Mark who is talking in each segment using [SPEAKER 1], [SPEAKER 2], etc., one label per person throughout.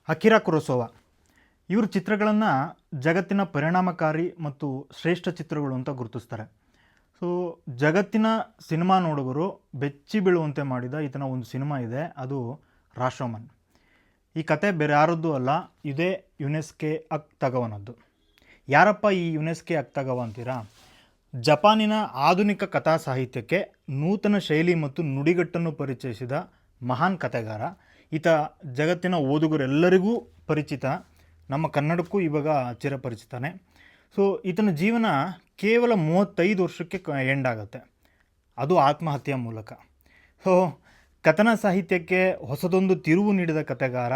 [SPEAKER 1] ಅಕಿರಾ ಕುರೋಸಾವಾ ಇವ್ರ ಚಿತ್ರಗಳನ್ನು ಜಗತ್ತಿನ ಪರಿಣಾಮಕಾರಿ ಮತ್ತು ಶ್ರೇಷ್ಠ ಚಿತ್ರಗಳು ಅಂತ ಗುರುತಿಸ್ತಾರೆ. ಸೊ ಜಗತ್ತಿನ ಸಿನಿಮಾ ನೋಡುಗರು ಬೆಚ್ಚಿ ಬೀಳುವಂತೆ ಮಾಡಿದ ಈತನ ಒಂದು ಸಿನಿಮಾ ಇದೆ, ಅದು ರಾಶೋಮನ್. ಈ ಕತೆ ಬೇರೆ ಯಾರದ್ದು ಅಲ್ಲ, ಇದೇ ಯುನೆಸ್ಕೆ ಅಕ್ತಗವನದ್ದು. ಯಾರಪ್ಪ ಈ ಯುನೆಸ್ಕೆ ಅಕ್ತಗವ ಅಂತೀರಾ? ಜಪಾನಿನ ಆಧುನಿಕ ಕಥಾ ಸಾಹಿತ್ಯಕ್ಕೆ ನೂತನ ಶೈಲಿ ಮತ್ತು ನುಡಿಗಟ್ಟನ್ನು ಪರಿಚಯಿಸಿದ ಮಹಾನ್ ಕಥೆಗಾರ. ಈತ ಜಗತ್ತಿನ ಓದುಗರೆಲ್ಲರಿಗೂ ಪರಿಚಿತ, ನಮ್ಮ ಕನ್ನಡಕ್ಕೂ ಇವಾಗ ಚಿರಪರಿಚಿತಾನೆ. ಸೊ ಈತನ ಜೀವನ ಕೇವಲ 35 ವರ್ಷಕ್ಕೆ ಎಂಡ್ ಆಗುತ್ತೆ, ಅದು ಆತ್ಮಹತ್ಯೆಯ ಮೂಲಕ. ಸೊ ಕಥನ ಸಾಹಿತ್ಯಕ್ಕೆ ಹೊಸದೊಂದು ತಿರುವು ನೀಡಿದ ಕಥೆಗಾರ,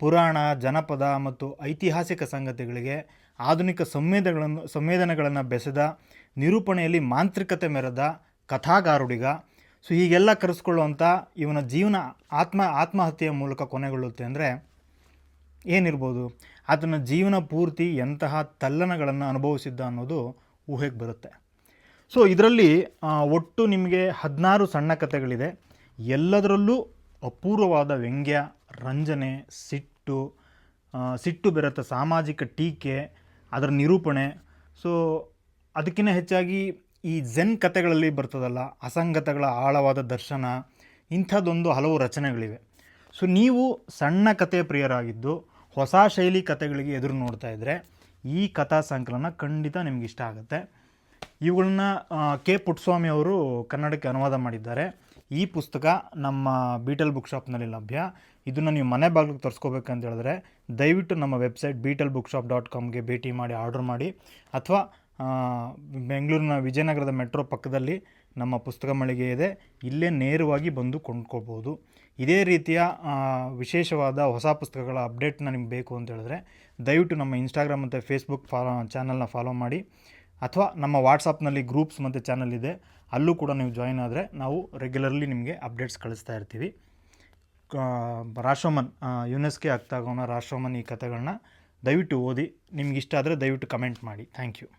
[SPEAKER 1] ಪುರಾಣ, ಜನಪದ ಮತ್ತು ಐತಿಹಾಸಿಕ ಸಂಗತಿಗಳಿಗೆ ಆಧುನಿಕ ಸಂವೇದನೆಗಳನ್ನು ಬೆಸೆದ, ನಿರೂಪಣೆಯಲ್ಲಿ ಮಾಂತ್ರಿಕತೆ ಮೆರೆದ ಕಥಾಗಾರುಡಿಗ. ಸೊ ಹೀಗೆಲ್ಲ ಕರೆಸ್ಕೊಳ್ಳುವಂಥ ಇವನ ಜೀವನ ಆತ್ಮಹತ್ಯೆಯ ಮೂಲಕ ಕೊನೆಗೊಳ್ಳುತ್ತೆ ಅಂದರೆ ಏನಿರ್ಬೋದು? ಆತನ ಜೀವನ ಪೂರ್ತಿ ಎಂತಹ ತಲ್ಲಣಗಳನ್ನು ಅನುಭವಿಸಿದ್ದ ಅನ್ನೋದು ಊಹೆಗೆ ಬರುತ್ತೆ. ಸೊ ಇದರಲ್ಲಿ ಒಟ್ಟು ನಿಮಗೆ 16 ಸಣ್ಣ ಕಥೆಗಳಿದೆ. ಎಲ್ಲದರಲ್ಲೂ ಅಪೂರ್ವವಾದ ವ್ಯಂಗ್ಯ, ರಂಜನೆ, ಸಿಟ್ಟು ಬೆರೆತ ಸಾಮಾಜಿಕ ಟೀಕೆ, ಅದರ ನಿರೂಪಣೆ. ಸೊ ಅದಕ್ಕಿಂತ ಹೆಚ್ಚಾಗಿ ಈ ಝೆನ್ ಕಥೆಗಳಲ್ಲಿ ಬರ್ತದಲ್ಲ, ಅಸಂಗತಗಳ ಆಳವಾದ ದರ್ಶನ, ಇಂಥದ್ದೊಂದು ಹಲವು ರಚನೆಗಳಿವೆ. ಸೊ ನೀವು ಸಣ್ಣ ಕಥೆ ಪ್ರಿಯರಾಗಿದ್ದು ಹೊಸ ಶೈಲಿ ಕಥೆಗಳಿಗೆ ಎದುರು ನೋಡ್ತಾ ಇದ್ದರೆ ಈ ಕಥಾ ಸಂಕಲನ ಖಂಡಿತ ನಿಮ್ಗೆ ಇಷ್ಟ ಆಗುತ್ತೆ. ಇವುಗಳನ್ನ ಕೆ ಪುಟ್ಟಸ್ವಾಮಿ ಅವರು ಕನ್ನಡಕ್ಕೆ ಅನುವಾದ ಮಾಡಿದ್ದಾರೆ. ಈ ಪುಸ್ತಕ ನಮ್ಮ ಬೀಟಲ್ ಬುಕ್ ಶಾಪ್ನಲ್ಲಿ ಲಭ್ಯ. ಇದನ್ನು ನೀವು ಮನೆ ಬಾಗಿಲಿಗೆ ತರಿಸ್ಕೋಬೇಕಂತ ಹೇಳಿದ್ರೆ ದಯವಿಟ್ಟು ನಮ್ಮ ವೆಬ್ಸೈಟ್ beetlebookshop.comಗೆ ಭೇಟಿ ಮಾಡಿ ಆರ್ಡರ್ ಮಾಡಿ, ಅಥವಾ ಬೆಂಗಳೂರಿನ ವಿಜಯನಗರದ ಮೆಟ್ರೋ ಪಕ್ಕದಲ್ಲಿ ನಮ್ಮ ಪುಸ್ತಕ ಮಳಿಗೆ ಇದೆ, ಇಲ್ಲೇ ನೇರವಾಗಿ ಬಂದು ಕೊಂಡ್ಕೊಳ್ಬೋದು. ಇದೇ ರೀತಿಯ ವಿಶೇಷವಾದ ಹೊಸ ಪುಸ್ತಕಗಳ ಅಪ್ಡೇಟ್ನ ನಿಮ್ಗೆ ಬೇಕು ಅಂತ ಹೇಳಿದ್ರೆ ದಯವಿಟ್ಟು ನಮ್ಮ ಇನ್ಸ್ಟಾಗ್ರಾಮ್ ಮತ್ತು ಫೇಸ್ಬುಕ್ ಚಾನಲ್ನ ಫಾಲೋ ಮಾಡಿ, ಅಥವಾ ನಮ್ಮ ವಾಟ್ಸಪ್ನಲ್ಲಿ ಗ್ರೂಪ್ಸ್ ಮತ್ತು ಚಾನಲ್ ಇದೆ, ಅಲ್ಲೂ ಕೂಡ ನೀವು ಜಾಯಿನ್ ಆದರೆ ನಾವು ರೆಗ್ಯುಲರ್ಲಿ ನಿಮಗೆ ಅಪ್ಡೇಟ್ಸ್ ಕಳಿಸ್ತಾ ಇರ್ತೀವಿ. ರಾಶೋಮನ್, ಯುನೆಸ್ಕೆ ಅಕ್ತಗವನ ರಾಶೋಮನ್, ಈ ಕಥೆಗಳನ್ನ ದಯವಿಟ್ಟು ಓದಿ. ನಿಮ್ಗೆ ಇಷ್ಟ ಆದರೆ ದಯವಿಟ್ಟು ಕಮೆಂಟ್ ಮಾಡಿ. Thank you.